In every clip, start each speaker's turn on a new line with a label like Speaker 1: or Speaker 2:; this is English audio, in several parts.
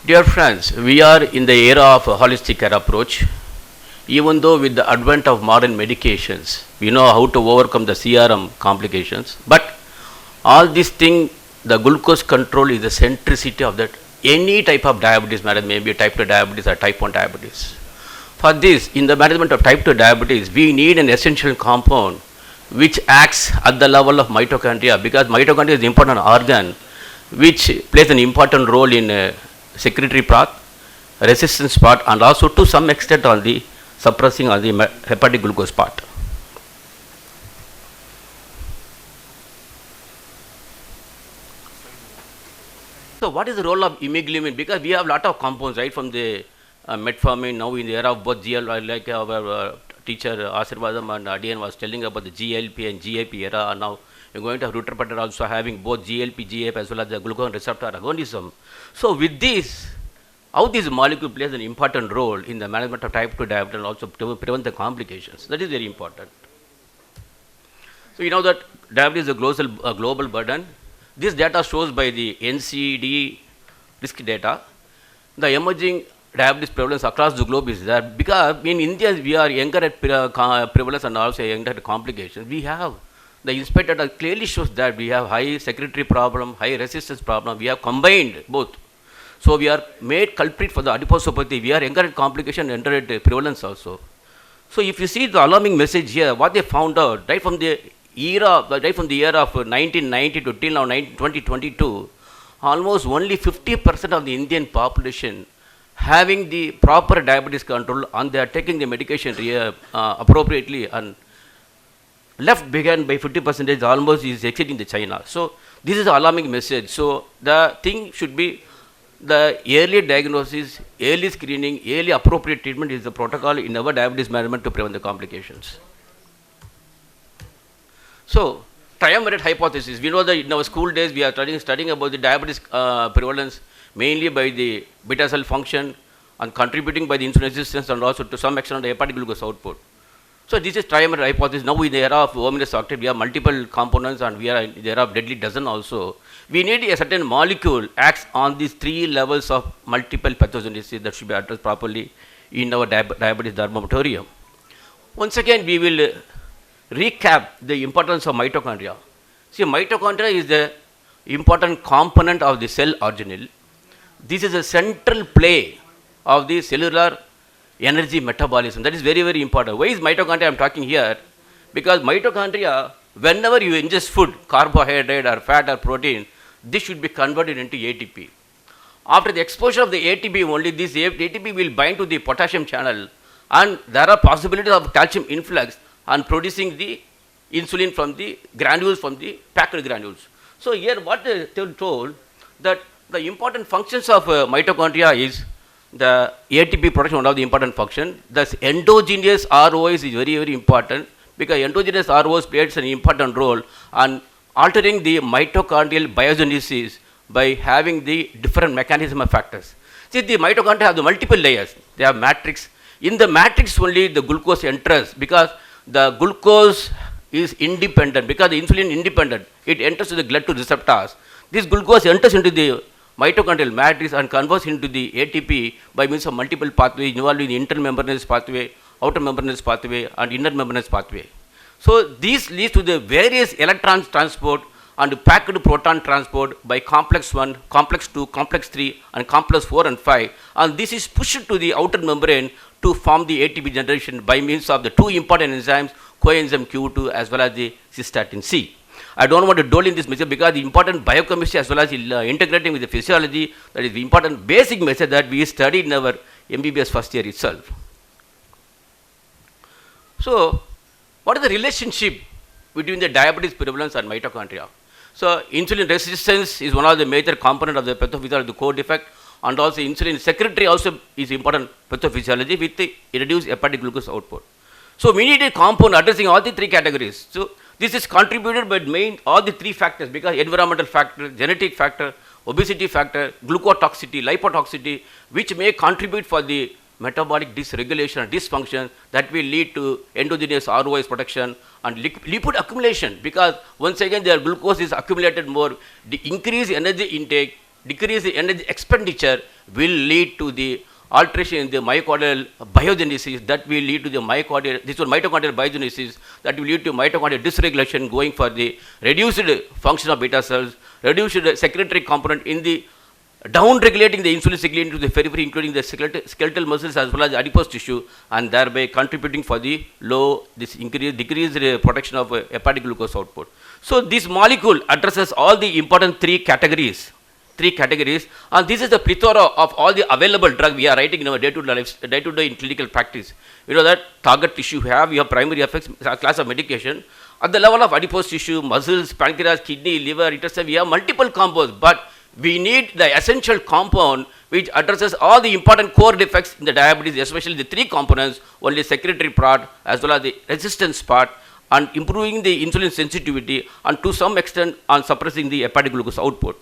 Speaker 1: Dear friends, we are in the era of a holistic care approach. Even though with the advent of modern medications, we know how to overcome the CRM complications. But all these things, the glucose control is the centricity of that. Any type of diabetes, madam, maybe type 2 diabetes or type 1 diabetes. For this, in the management of type 2 diabetes, we need an essential compound which acts at the level of mitochondria, because mitochondria is an important organ which plays an important role in secretory part, resistance part, and also to some extent on the suppressing on the hepatic glucose part. So what is the role of immunoglobulin? Because we have a lot of compounds, right, from the metformin, now in the era of both GL, like our teacher Asirvadam and Adian was telling about the GLP and GIP era, and now you're going to have Rutrapatar also having both GLP, GIP as well as the glucagon receptor agonism. So with this, how this molecule plays an important role in the management of type 2 diabetes and also to prevent the complications. That is very important. So you know that diabetes is a global burden. This data shows by the NCD risk data. The emerging diabetes prevalence across the globe is there, because in India we are younger at prevalence and also younger at complications. We have the inspector data clearly shows that we have high secretory problem, high resistance problem. We have combined both. So we are made culprit for the adiposopathy. We are younger at complication, younger at prevalence also. So if you see the alarming message here, what they found out right from the year of 1990 to till now 2022, almost only 50% of the Indian population having the proper diabetes control, and they are taking the medication appropriately, and left behind by 50% almost is exceeding the China. So this is an alarming message. So the thing should be the early diagnosis, early screening, early appropriate treatment is the protocol in our diabetes management to prevent the complications. So triumvirate hypothesis, we know that in our school days we are studying about the diabetes prevalence mainly by the beta cell function and contributing by the insulin resistance and also to some extent the hepatic glucose output. So this is triumvirate hypothesis. Now in the era of ominous octet, we have multiple components and we are in the era of deadly dozen also. We need a certain molecule acts on these three levels of multiple pathogenesis that should be addressed properly in our diabetes dermatotorium. Once again, we will recap the importance of mitochondria. See, mitochondria is the important component of the cell organelle. This is a central play of the cellular energy metabolism. That is very, very important. Why is mitochondria I am talking here? Because mitochondria, whenever you ingest food, carbohydrate or fat or protein, this should be converted into ATP. After the exposure of the ATP only, this ATP will bind to the potassium channel, and there are possibilities of calcium influx and producing the insulin from the granules, from the packed granules. So here what they told that the important functions of mitochondria is the ATP production, one of the important function. Thus endogenous ROS is very, very important, because endogenous ROS plays an important role on altering the mitochondrial biogenesis by having the different mechanism of factors. See, the mitochondria have the multiple layers. They have matrix. In the matrix only the glucose enters, because the glucose is independent, because the insulin independent. It enters to the GLUT2 receptors. This glucose enters into the mitochondrial matrix and converts into the ATP by means of multiple pathways involved in the intermembranous pathway, outer membranous pathway, and inner membranous pathway. So this leads to the various electrons transport and packed proton transport by complex 1, complex 2, complex 3, and complex 4 and 5. And this is pushed to the outer membrane to form the ATP generation by means of the two important enzymes, coenzyme Q2 as well as the cystatin C. I don't want to dwell in this message, because the important biochemistry as well as integrating with the physiology, that is the important basic message that we studied in our MBBS first year itself. So what is the relationship between the diabetes prevalence and mitochondria? So insulin resistance is one of the major components of the pathophysiology, the core defect, and also insulin secretory also is important pathophysiology with the reduced hepatic glucose output. So we need a compound addressing all the three categories. So this is contributed by all the three factors, because environmental factor, genetic factor, obesity factor, glucotoxicity, lipotoxicity, which may contribute for the metabolic dysregulation and dysfunction that will lead to endogenous ROS production and lipid accumulation, because once again their glucose is accumulated more, the increased energy intake decrease the energy expenditure will lead to the alteration in the myocardial biogenesis that will lead to the mitochondrial biogenesis that will lead to mitochondrial dysregulation going for the reduced function of beta cells, reduced secretory component in the down-regulating the insulin signaling into the periphery, including the skeletal muscles as well as adipose tissue, and thereby contributing for the decreased protection of hepatic glucose output. So this molecule addresses all the important three categories, and this is the plethora of all the available drug we are writing in our day-to-day in clinical practice. You know that target tissue you have primary effects, class of medication. At the level of adipose tissue, muscles, pancreas, kidney, liver, intestine, we have multiple compounds, but we need the essential compound which addresses all the important core defects in the diabetes, especially the three components, only secretory part as well as the resistance part, and improving the insulin sensitivity and to some extent on suppressing the hepatic glucose output.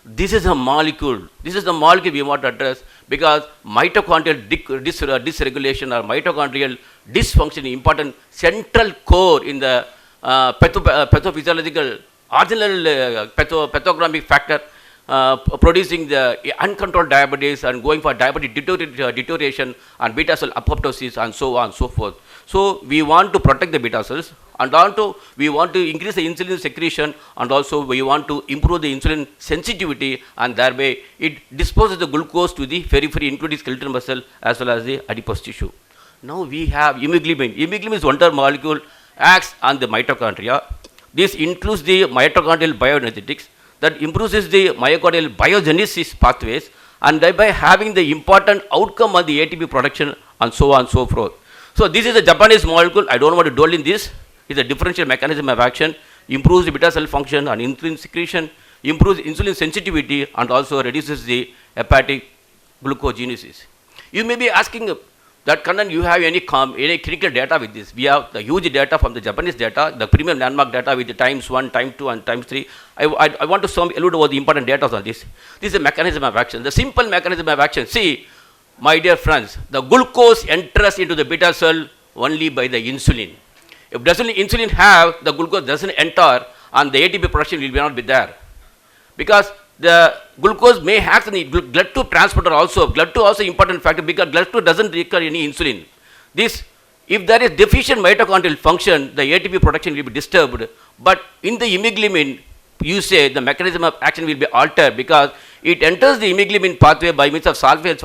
Speaker 1: This is a molecule we want to address because mitochondrial dysregulation or mitochondrial dysfunction is important central core in the pathophysiological original pathognomic factor producing the uncontrolled diabetes and going for diabetic deterioration and beta cell apoptosis and so on and so forth. So we want to protect the beta cells, and also we want to increase the insulin secretion, and also we want to improve the insulin sensitivity, and thereby it disposes the glucose to the periphery, including skeletal muscle as well as the adipose tissue. Now we have hemoglobin. Hemoglobin is one molecule, acts on the mitochondria. This includes the mitochondrial bioenergetics that improves the myocardial biogenesis pathways, and thereby having the important outcome on the ATP production and so on and so forth. So this is a Japanese molecule. I don't want to dwell in this. It's a differential mechanism of action, improves the beta cell function and insulin secretion, improves insulin sensitivity, and also reduces the hepatic glucogenesis. You may be asking that, Kannan, you have any clinical data with this? We have the huge data from the Japanese data, the premium landmark data with the times 1, time 2, and times 3. I want to allude over the important data on this. This is a mechanism of action. The simple mechanism of action. See, my dear friends, the glucose enters into the beta cell only by the insulin. If insulin have, the glucose doesn't enter, and the ATP production will not be there. Because the glucose may act in the GLUT2 transporter also. GLUT2 also important factor because GLUT2 doesn't require any insulin. If there is deficient mitochondrial function, the ATP production will be disturbed. But in the hemoglobin, you say the mechanism of action will be altered because it enters the hemoglobin pathway by means of salvage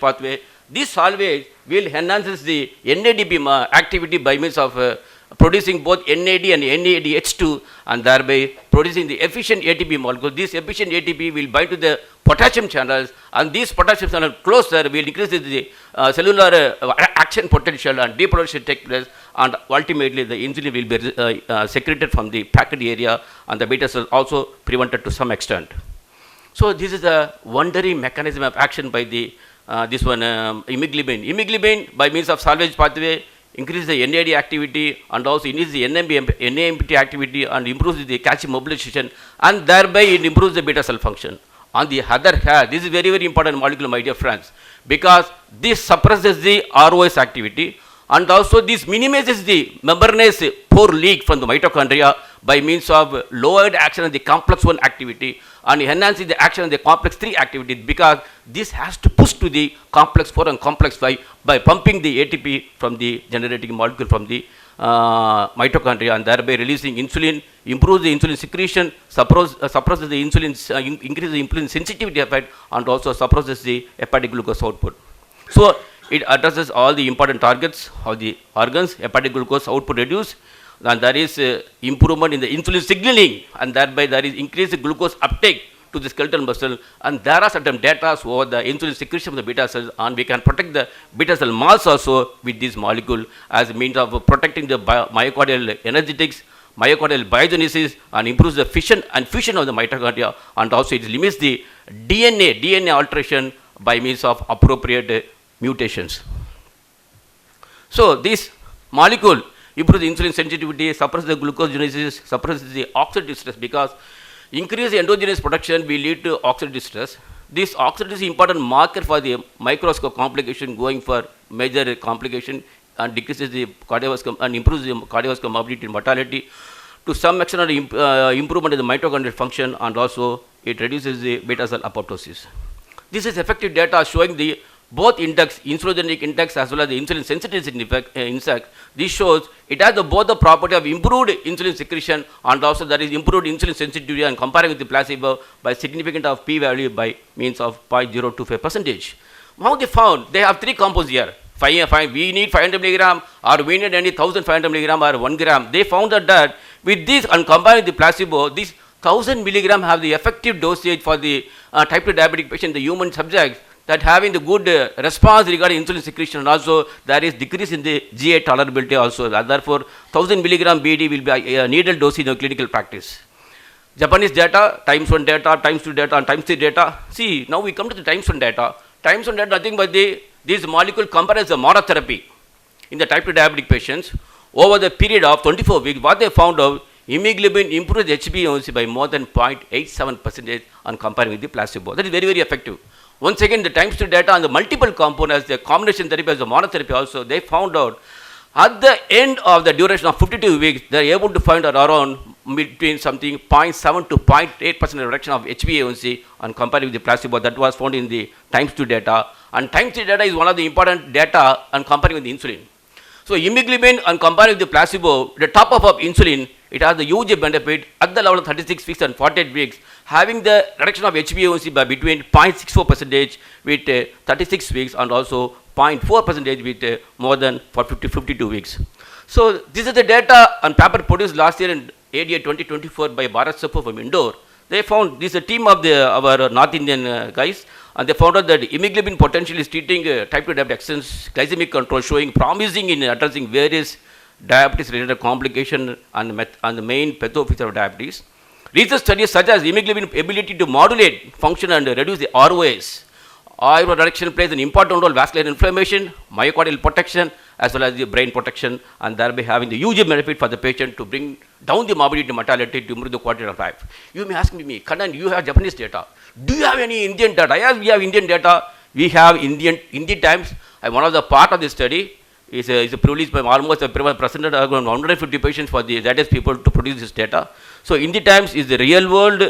Speaker 1: pathway. This salvage will enhance the NADP activity by means of producing both NAD and NADH2, and thereby producing the efficient ATP molecule. This efficient ATP will bind to the potassium channels, and these potassium channels closer will increase the cellular action potential, and depolarization take place, and ultimately the insulin will be secreted from the packed area, and the beta cell also prevented to some extent. So this is a wondering mechanism of action by the hemoglobin. Hemoglobin by means of salvage pathway increase the NAD activity and also increase the NAMPT activity and improves the calcium mobilization, and thereby it improves the beta cell function. On the other hand, this is very, very important molecule, my dear friends, because this suppresses the ROS activity, and also this minimizes the membranous pore leak from the mitochondria by means of lowered action of the complex 1 activity and enhancing the action of the complex 3 activity, because this has to push to the complex 4 and complex 5 by pumping the ATP from the generating molecule from the mitochondria, and thereby releasing insulin, improves the insulin secretion, suppresses the insulin, increases the insulin sensitivity effect, and also suppresses the hepatic glucose output. So it addresses all the important targets of the organs, hepatic glucose output reduced, and there is improvement in the insulin signaling, and thereby there is increased glucose uptake to the skeletal muscle, and there are certain data over the insulin secretion of the beta cells, and we can protect the beta cell mass also with this molecule as a means of protecting the myocardial energetics, myocardial biogenesis, and improves the fission of the mitochondria, and also it limits the DNA alteration by means of appropriate mutations. So this molecule improves the insulin sensitivity, suppresses the glucogenesis, suppresses the oxidative stress, because increased endogenous production will lead to oxidative stress. This oxidative is important marker for the microscope complication going for major complication, and decreases the cardiovascular and improves the cardiovascular morbidity and mortality. To some extent, improvement in the mitochondrial function, and also it reduces the beta cell apoptosis. This is effective data showing the both index, insulinogenic index as well as the insulin sensitivity index. This shows it has both the property of improved insulin secretion and also there is improved insulin sensitivity and comparing with the placebo by significant of p-value by means of 0.025%. How they found? They have three compounds here. We need 500 milligram or we need any 1500 milligram or 1 gram. They found that with this and comparing with the placebo, this 1000 milligram have the effective dosage for the type 2 diabetic patient, the human subjects, that having the good response regarding insulin secretion and also there is decrease in the GI tolerability also. Therefore, 1000 milligram BD will be a needle dosage in clinical practice. Japanese data, times 1 data, times 2 data and times 3 data. See, now we come to the times 1 data. Times 1 data, nothing but this molecule compares the monotherapy in the type 2 diabetic patients over the period of 24 weeks. What they found out, hemoglobin improves HbA1c by more than 0.87% on comparing with the placebo. That is very, very effective. Once again, the times 2 data on the multiple components, the combination therapy as the monotherapy also, they found out at the end of the duration of 52 weeks, they are able to find out around between something 0.7 to 0.8% reduction of HbA1c on comparing with the placebo. That was found in the times 2 data. And times 3 data is one of the important data on comparing with the insulin. So hemoglobin and comparing with the placebo, the top up of insulin, it has the huge benefit at the level of 36 weeks and 48 weeks, having the reduction of HbA1c by between 0.64% with 36 weeks and also 0.4% with more than for 52 weeks. So this is the data on paper produced last year in ADA 2024 by Bharat Sapu from Indore. They found, this is a team of our North Indian guys, and they found out that hemoglobin potential is treating type 2 diabetes, glycemic control showing promising in addressing various diabetes-related complications and the main pathophysiology of diabetes. Research studies such as hemoglobin ability to modulate function and reduce the ROS. ROS reduction plays an important role in vascular inflammation, myocardial protection, as well as the brain protection, and thereby having the huge benefit for the patient to bring down the morbidity and mortality to improve the quality of life. You may ask me, Kannan, you have Japanese data. Do you have any Indian data? Yes, we have Indian data. We have Indian Times. One of the part of the study is a privilege by almost presented around 150 patients for the ZS people to produce this data. So Indian Times is the real world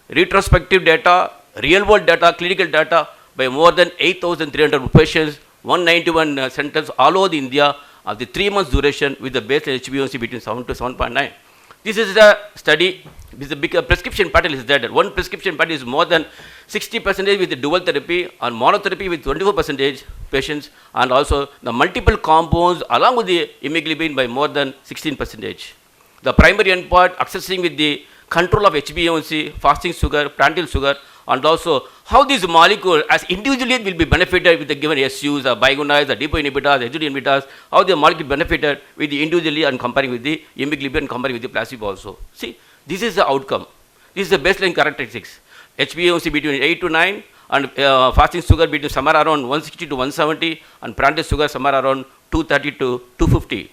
Speaker 1: retrospective data, real world data, clinical data by more than 8,300 patients, 191 centers all over India of the 3 months duration with the baseline HbA1c between 7 to 7.9. This is a study, this is a big prescription pattern is that one prescription pattern is more than 60% with the dual therapy and monotherapy with 24% patients and also the multiple compounds along with the hemoglobin by more than 16%. The primary endpoint accessing with the control of HbA1c, fasting sugar, prandial sugar, and also how these molecules as individually will be benefited with the given SUs, the biguanides, the depot inhibitors, the HUD inhibitors, how the molecule benefited with the individually and comparing with the hemoglobin and comparing with the placebo also. See, this is the outcome. This is the baseline characteristics. HbA1c between 8 to 9 and fasting sugar between somewhere around 160 to 170 and prandial sugar somewhere around 230 to 250.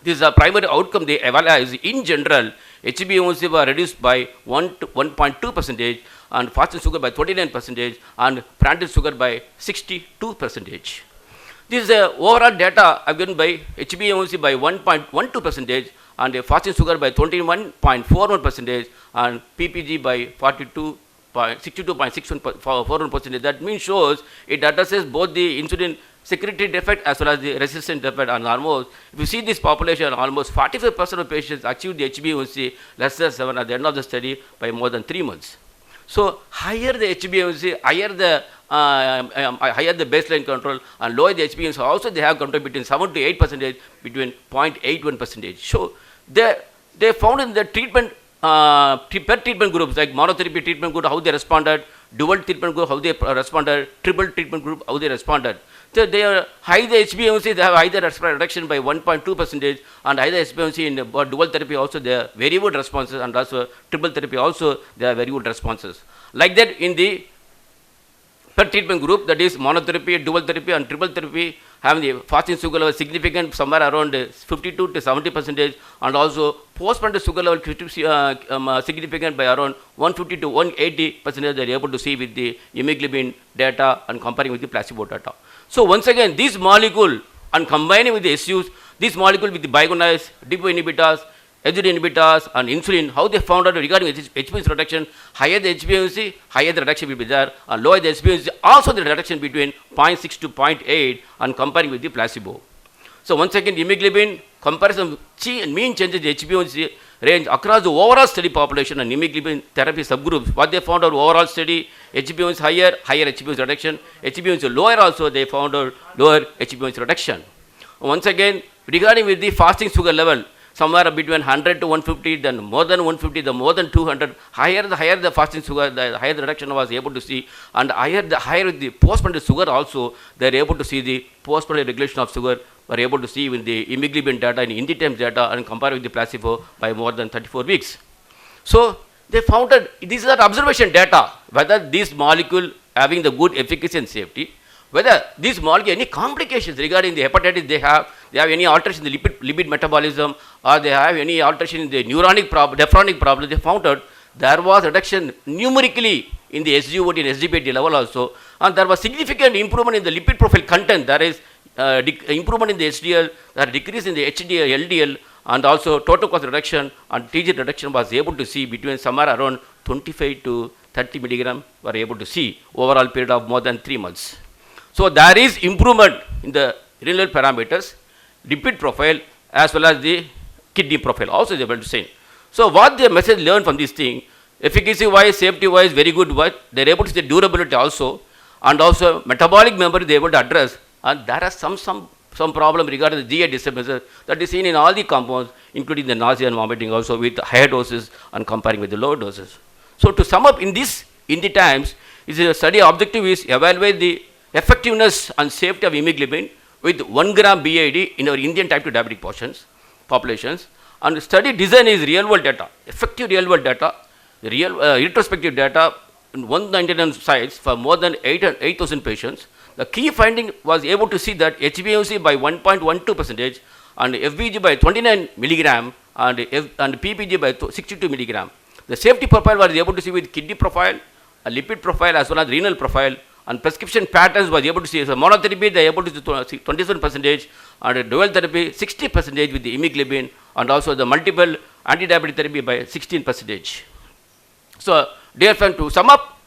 Speaker 1: This is a primary outcome they evaluate. In general, HbA1c was reduced by 1.2% and fasting sugar by 29% and prandial sugar by 62%. This is the overall data given by HbA1c by 1.12% and fasting sugar by 21.41% and PPG by 62.6141%. That means shows it addresses both the insulin secretory defect as well as the resistant defect, and almost, if you see this population, almost 45% of patients achieved the HbA1c less than 7 at the end of the study by more than 3 months. So higher the HbA1c, higher the baseline control and lower the HbA1c, also they have control between 7 to 8%, between 0.81%. So they found in the treatment, per treatment groups like monotherapy treatment group, how they responded, dual treatment group, how they responded, triple treatment group, how they responded. So they are high the HbA1c, they have either reduction by 1.2% and either HbA1c in dual therapy also they are very good responses and also triple therapy also they are very good responses. Like that in the per treatment group, that is monotherapy, dual therapy and triple therapy, having the fasting sugar level significant somewhere around 52 to 70% and also post-prandial sugar level significant by around 150 to 180% they are able to see with the hemoglobin data and comparing with the placebo data. So once again, this molecule and combining with the SUs, this molecule with the biguanides, depot inhibitors, SGD inhibitors and insulin, how they found out regarding HbA1c reduction, higher the HbA1c, higher the reduction will be there, and lower the HbA1c, also the reduction between 0.6 to 0.8 and comparing with the placebo. So once again, hemoglobin comparison mean changes in HbA1c range across the overall study population and hemoglobin therapy subgroups. What they found out overall study, HbA1c higher, higher HbA1c reduction, HbA1c lower also they found out lower HbA1c reduction. Once again, regarding with the fasting sugar level, somewhere between 100 to 150, then more than 150, the more than 200, higher the fasting sugar, the higher the reduction was able to see, and higher the postprandial sugar also, they are able to see the postprandial regulation of sugar, were able to see in the hemoglobin data and in the times data and compare with the placebo by more than 34 weeks. So they found that these are observation data, whether this molecule having the good efficacy and safety, whether this molecule any complications regarding the hepatitis they have any alteration in the lipid metabolism, or they have any alteration in the nephronic problem, they found out there was reduction numerically in the SGOT and SGPT level also, and there was significant improvement in the lipid profile content, there is improvement in the HDL, there decrease in the HDL, LDL, and also total cost reduction and TG reduction was able to see between somewhere around 25 to 30 milligram were able to see overall period of more than 3 months. So there is improvement in the renal parameters, lipid profile, as well as the kidney profile also they able to say. So what the message learned from this thing, efficacy wise, safety wise, very good work, they are able to see durability also, and also metabolic memory they are able to address, and there are some problem regarding the GI disturbances that is seen in all the compounds, including the nausea and vomiting also with higher doses and comparing with the lower doses. So to sum up in the times, is a study objective is evaluate the effectiveness and safety of hemoglobin with 1 gram BID in our Indian type 2 diabetic populations, and study design is real world data, effective real world data, the real retrospective data in 199 sites for more than 8,000 patients. The key finding was able to see that HbA1c by 1.12% and FBG by 29 milligram and PPG by 62 milligram. The safety profile was able to see with kidney profile, a lipid profile as well as renal profile, and prescription patterns was able to see. So monotherapy they are able to see 27% and dual therapy 60% with the hemoglobin, and also the multiple anti-diabetic therapy by 16%. So dear friend, to sum up,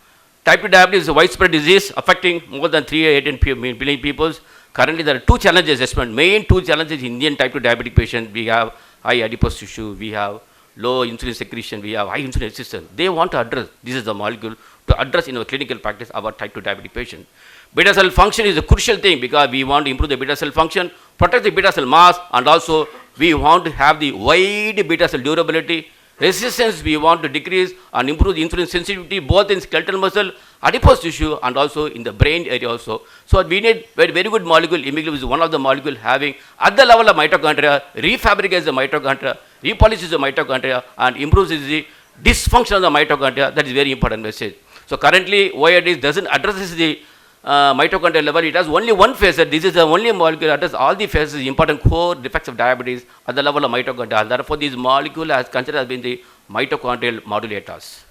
Speaker 1: type 2 diabetes is a widespread disease affecting more than 318 million people. Currently there are two challenges, main two challenges in Indian type 2 diabetic patients. We have high adipose tissue, we have low insulin secretion, we have high insulin resistance. They want to address, this is the molecule to address in our clinical practice our type 2 diabetic patient. Beta cell function is a crucial thing because we want to improve the beta cell function, protect the beta cell mass, and also we want to have the wide beta cell durability. Resistance we want to decrease and improve the insulin sensitivity both in skeletal muscle, adipose tissue, and also in the brain area also. So we need very good molecule. Hemoglobin is one of the molecule having at the level of mitochondria, refabricates the mitochondria, repolishes the mitochondria, and improves the dysfunction of the mitochondria. That is very important message. So currently OIDs doesn't address the mitochondrial level. It has only one phase. This is the only molecule that addresses all the phases, important core defects of diabetes at the level of mitochondria. Therefore, this molecule has considered as being the mitochondrial modulators.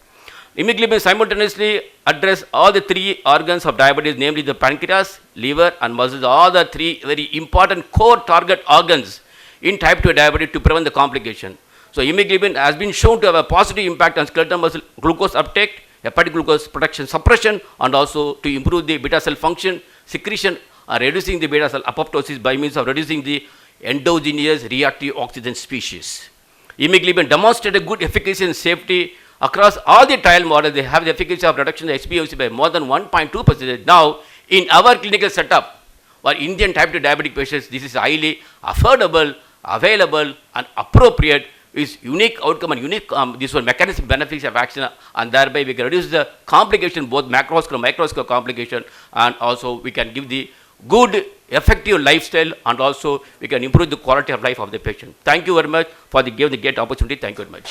Speaker 1: Hemoglobin simultaneously address all the three organs of diabetes, namely the pancreas, liver, and muscles. All the three very important core target organs in type 2 diabetes to prevent the complication. So hemoglobin has been shown to have a positive impact on skeletal muscle glucose uptake, hepatic glucose production suppression, and also to improve the beta cell function, secretion, and reducing the beta cell apoptosis by means of reducing the endogenous reactive oxygen species. Hemoglobin demonstrated good efficacy and safety across all the trial models. They have the efficacy of reduction of HbA1c by more than 1.2%. Now, in our clinical setup for Indian type 2 diabetic patients, this is highly affordable, available, and appropriate. Is unique outcome and unique this one mechanism benefits of action, and thereby we can reduce the complication, both macroscopic microscopic complication, and also we can give the good effective lifestyle, and also we can improve the quality of life of the patient. Thank you very much for giving the great opportunity. Thank you very much.